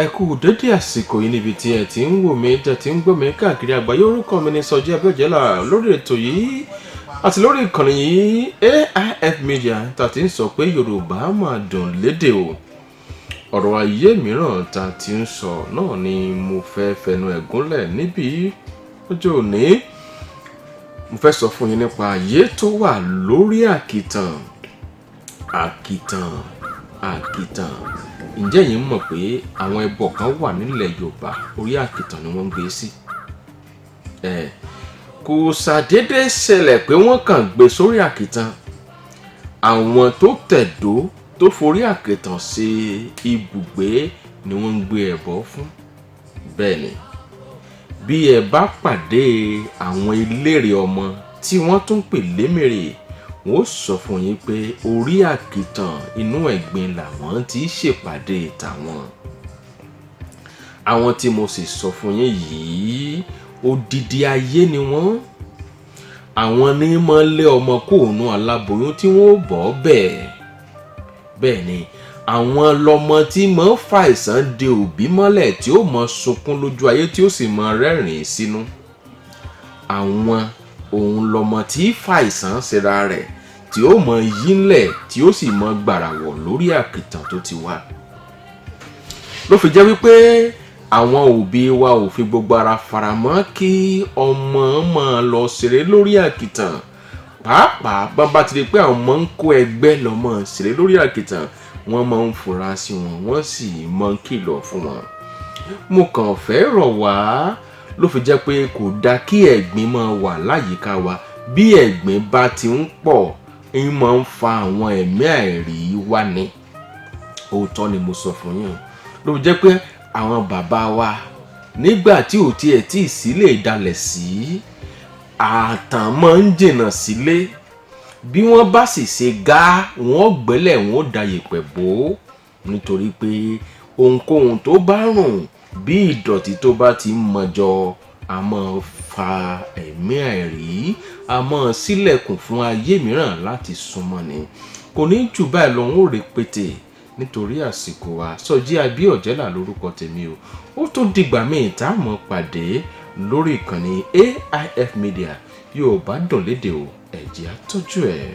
Ẹ kú dédé àsìkò yìí níbi tí ẹ ti ń wò mí tẹ́ ti ń gbọ́ mi káàkiri àgbáyé. Orúkọ mi ni Sọjí Abíọ́jẹ́là lórí ètò yìí àti lórí ìkànnì yìí AIF Media tá ti ń sọ pé Yorùbá máa dùn lédè o. Ọ̀rọ̀ ayé mìíràn tá ti ń sọ náà ni mo fẹ́ fẹnu ẹ̀ gúnlẹ̀ níbi ọjọ́ òní. Mo fẹ́ sọ fún yín nípa ayé tó wà lórí àkìtàn. Ǹjẹ́ yín mọ̀ pé àwọn ẹbọ kan wà nílẹ̀ Yorùbá orí àkìtàn ni wọ́n ń gbé sí? Kò ṣàdédé ṣẹlẹ̀ pé wọ́n kàn gbé sórí àkìtàn. Àwọn tó tẹ̀dó tó forí àkìtàn ṣe ibùgbé ni wọ́n ń gbé ẹbọ fún. Bẹ́ẹ̀ ni, bí ẹ bá pàdé àwọn eléré ọmọ tí wọ́n tún pè lémèrè, wọ́n sọ fún yín pé orí àkìtàn inú ẹ̀gbin làwọn ti ṣèpàdé tàwọn. Àwọn tí mo sì sọ fún yín yìí odidi ayé ni wọ́n. Àwọn ní máa lé ọmọ kóònù aláboyún tí wọ́n bọ́ bẹ́ẹ̀. Bẹ́ẹ̀ ni, àwọn lọmọ tí máa ń fa àìsàn de òbí mọ́lẹ̀ tí ó máa sunkún lójú ayé tí ó sì máa rẹ́rìn-ín sínú. Àwọn òun lọmọ tí fa àìsàn síra rẹ̀ tí ó mọ yínlẹ̀ tí ó sì mọ gbàràwọ̀ lórí àkìtàn tó ti wá. Ló fi jẹ́ wípé àwọn òbí wa ò fi gbogbo ara faramọ́ kí ọmọ máa lọ ṣeré lórí àkìtàn. Pàápàá bàbá ti rí pé àwọn ọmọ ń kó ẹgbẹ́ lọ mọ́ ṣeré lórí àkìtàn, wọ́n máa ń fura sí wọn, wọ́n sì máa ń kìlọ̀ fún wọn. Mo kàn fẹ́ rọ̀ wá, ló fi jẹ́ pé kò dáa kí ẹ̀gbin máa wà láyìíká wa. Bí ẹ̀gbin bá ti ń pọ̀, ń máa ń fa àwọn ẹ̀mí àìrí wá ni. Òótọ́ ni mo sọ fún yín. Ló fi jẹ́ pé àwọn bàbá wa nígbà tí ò tiẹ̀ tí ì sílé ìdalẹ̀ sí, ààtàn máa ń jìnnà sílé. Bí wọ́n bá sì ṣe gá, wọ́n gbẹ́lẹ̀ wọ́n da yèpẹ̀ bò ó. Nítorí pé ohunkóhun tó bá rùn bí ìdọ̀tí tó bá ti ń mọjọ, a máa fa ẹ̀mí àìrí, a máa ṣílẹ̀kùn fún ayé mìíràn láti súnmọ́ ni. Kò ní jù báyìí lọ, ó rẹpẹtẹ nítorí àsìkò wa. Sọjí Abíọ́jẹ́là lórúkọ tèmi o. Ó tún dìgbà míì tá a mọ̀ pàdé lórí ìkànnì AIF Media. Yorùbá dùn lédè o, ẹ jẹ́ á tọ́jú ẹ̀.